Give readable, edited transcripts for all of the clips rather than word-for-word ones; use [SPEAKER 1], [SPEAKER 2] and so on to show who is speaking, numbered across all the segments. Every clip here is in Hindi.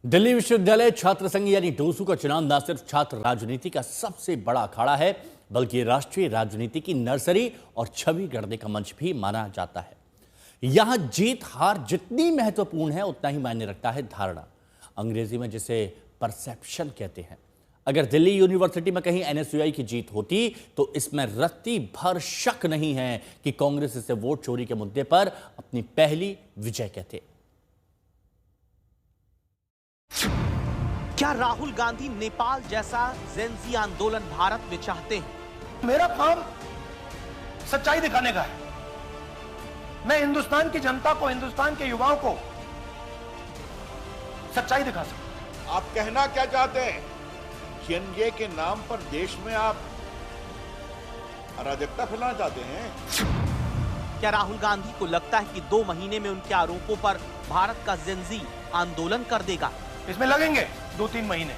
[SPEAKER 1] दिल्ली विश्वविद्यालय छात्र संघ यानी डोसू का चुनाव न सिर्फ छात्र राजनीति का सबसे बड़ा अखाड़ा है, बल्कि राष्ट्रीय राजनीति की नर्सरी और छवि गढ़ने का मंच भी माना जाता है। यहां जीत हार जितनी महत्वपूर्ण है, उतना ही मायने रखता है धारणा, अंग्रेजी में जिसे परसेप्शन कहते हैं। अगर दिल्ली यूनिवर्सिटी में कहीं एनएसयूआई की जीत होती तो इसमें रत्ती भर शक नहीं है कि कांग्रेस इसे वोट चोरी के मुद्दे पर अपनी पहली विजय कहते।
[SPEAKER 2] क्या राहुल गांधी नेपाल जैसा जेनजी आंदोलन भारत में चाहते हैं?
[SPEAKER 3] मेरा काम सच्चाई दिखाने का है। मैं हिंदुस्तान की जनता को, हिंदुस्तान के युवाओं को सच्चाई दिखा सकता हूं।
[SPEAKER 4] आप कहना क्या चाहते हैं? जेएनजे के नाम पर देश में आप अराजकता फैलाना चाहते हैं?
[SPEAKER 2] क्या राहुल गांधी को लगता है कि 2 महीने में उनके आरोपों पर भारत का जेनजी आंदोलन कर देगा?
[SPEAKER 3] इसमें लगेंगे 2-3 महीने।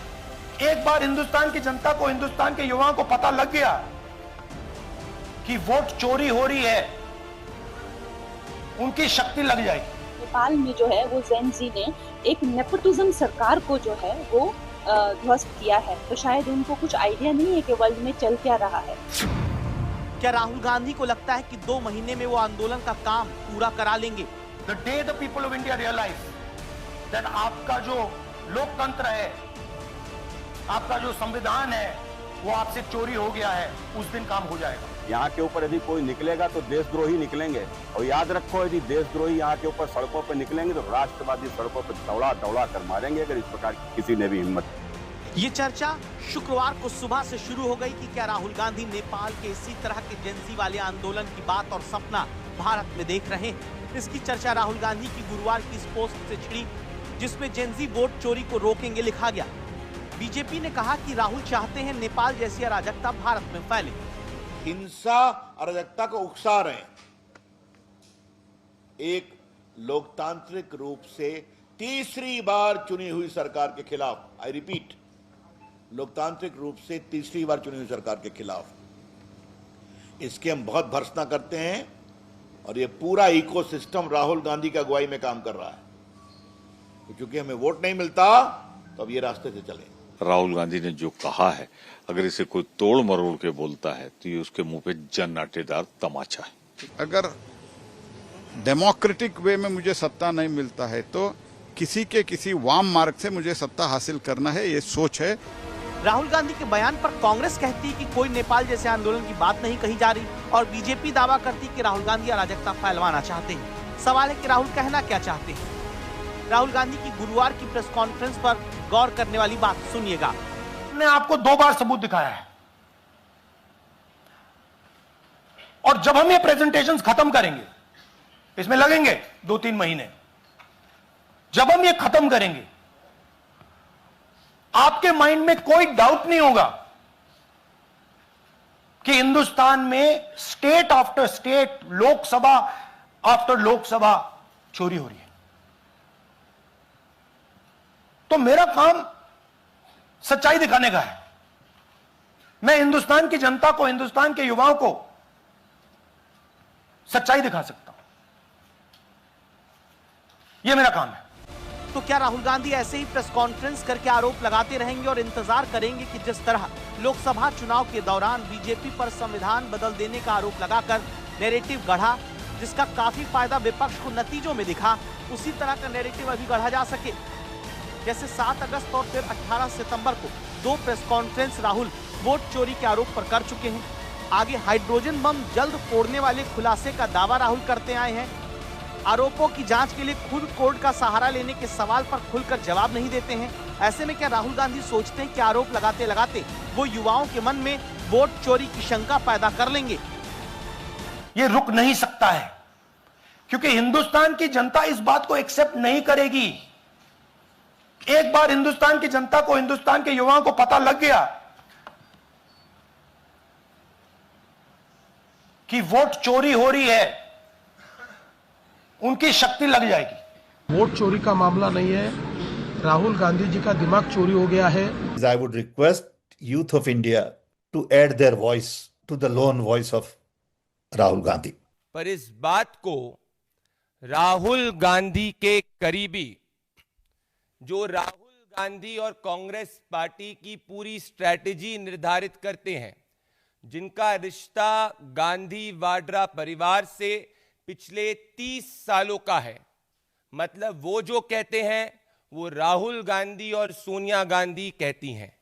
[SPEAKER 3] एक बार हिंदुस्तान की जनता को, हिंदुस्तान के युवाओं को पता लग गया कि वोट चोरी हो रही है, उनकी शक्ति लग जाएगी।
[SPEAKER 5] नेपाल में जो है वो जेनजी ने एक नेपोटिज्म सरकार को जो है वो ध्वस्त किया है, तो शायद उनको कुछ आइडिया नहीं है कि वर्ल्ड में चल क्या रहा है।
[SPEAKER 2] क्या राहुल गांधी को लगता है कि 2 महीने में वो आंदोलन का काम पूरा करा लेंगे?
[SPEAKER 3] The day the people of India realize that आपका जो लोकतंत्र है, आपका जो संविधान है, वो आपसे चोरी हो गया है, उस दिन काम हो जाएगा।
[SPEAKER 6] यहाँ के ऊपर यदि कोई निकलेगा तो देशद्रोही निकलेंगे, और याद रखो यदि देशद्रोही यहाँ के ऊपर सड़कों पर निकलेंगे तो राष्ट्रवादी सड़कों पर दौड़ा दौड़ा कर मारेंगे, अगर इस प्रकार की किसी ने भी हिम्मत।
[SPEAKER 2] ये चर्चा शुक्रवार को सुबह से शुरू हो गई कि क्या राहुल गांधी नेपाल के इसी तरह के जेनजी वाले आंदोलन की बात और सपना भारत में देख रहे हैं। इसकी चर्चा राहुल गांधी की गुरुवार की इस पोस्ट से छिड़ी, जिसमें जेनजी वोट चोरी को रोकेंगे लिखा गया। बीजेपी ने कहा कि राहुल चाहते हैं नेपाल जैसी अराजकता भारत में फैले।
[SPEAKER 4] हिंसा अराजकता को उकसा रहे हैं। एक लोकतांत्रिक रूप से तीसरी बार चुनी हुई सरकार के खिलाफ, आई रिपीट, लोकतांत्रिक रूप से तीसरी बार चुनी हुई सरकार के खिलाफ इसके हम बहुत भर्त्सना करते हैं, और ये पूरा इकोसिस्टम राहुल गांधी की अगुवाई में काम कर रहा है। क्योंकि हमें वोट नहीं मिलता तो अब ये रास्ते से चले।
[SPEAKER 7] राहुल गांधी ने जो कहा है, अगर इसे कोई तोड़ मरोड़ के बोलता है तो ये उसके मुंह पे जन्नाटेदार तमाचा है।
[SPEAKER 8] अगर डेमोक्रेटिक वे में मुझे सत्ता नहीं मिलता है तो किसी वाम मार्ग से मुझे सत्ता हासिल करना है, ये सोच है।
[SPEAKER 2] राहुल गांधी के बयान पर कांग्रेस कहती है कि कोई नेपाल जैसे आंदोलन की बात नहीं कही जा रही, और बीजेपी दावा करती है कि राहुल गांधी अराजकता फैलवाना चाहते हैं। सवाल है कि राहुल कहना क्या चाहते हैं। राहुल गांधी की गुरुवार की प्रेस कॉन्फ्रेंस पर गौर करने वाली बात सुनिएगा।
[SPEAKER 3] ने आपको 2 बार सबूत दिखाया है, और जब हम ये प्रेजेंटेशंस खत्म करेंगे, इसमें लगेंगे 2-3 महीने, जब हम ये खत्म करेंगे, आपके माइंड में कोई डाउट नहीं होगा कि हिंदुस्तान में state after state, Lok Sabha after Lok Sabha चोरी हो रही है। तो मेरा काम सच्चाई दिखाने का है। मैं हिंदुस्तान की जनता को, हिंदुस्तान के युवाओं को सच्चाई दिखा सकता हूं। यह मेरा काम है।
[SPEAKER 2] तो क्या राहुल गांधी ऐसे ही प्रेस कॉन्फ्रेंस करके आरोप लगाते रहेंगे और इंतजार करेंगे कि जिस तरह लोकसभा चुनाव के दौरान बीजेपी पर संविधान बदल देने का आरोप लगाकर नैरेटिव गढ़ा, जिसका काफी फायदा विपक्ष को नतीजों में दिखा, उसी तरह का नैरेटिव अभी गढ़ा जा सके? जैसे 7 अगस्त और फिर 18 सितंबर को 2 प्रेस कॉन्फ्रेंस राहुल वोट चोरी के आरोप पर कर चुके हैं। आगे हाइड्रोजन बम जल्द फोड़ने वाले खुलासे का दावा राहुल करते आए हैं। आरोपों की जांच के लिए खुद कोर्ट का सहारा लेने के सवाल पर खुलकर जवाब नहीं देते हैं। ऐसे में क्या राहुल गांधी सोचते हैं कि आरोप लगाते लगाते वो युवाओं के मन में वोट चोरी की शंका पैदा कर लेंगे?
[SPEAKER 3] ये रुक नहीं सकता है, क्योंकि हिंदुस्तान की जनता इस बात को एक्सेप्ट नहीं करेगी। एक बार हिंदुस्तान की जनता को, हिंदुस्तान के युवाओं को पता लग गया कि वोट चोरी हो रही है, उनकी शक्ति लग जाएगी।
[SPEAKER 9] वोट चोरी का मामला नहीं है, राहुल गांधी जी का दिमाग चोरी हो गया है।
[SPEAKER 10] I would request youth of India to add their voice to the lone voice of Rahul Gandhi.
[SPEAKER 11] पर इस बात को राहुल गांधी के करीबी, जो राहुल गांधी और कांग्रेस पार्टी की पूरी स्ट्रैटेजी निर्धारित करते हैं, जिनका रिश्ता गांधी वाड्रा परिवार से पिछले 30 सालों का है। मतलब वो जो कहते हैं वो राहुल गांधी और सोनिया गांधी कहती हैं।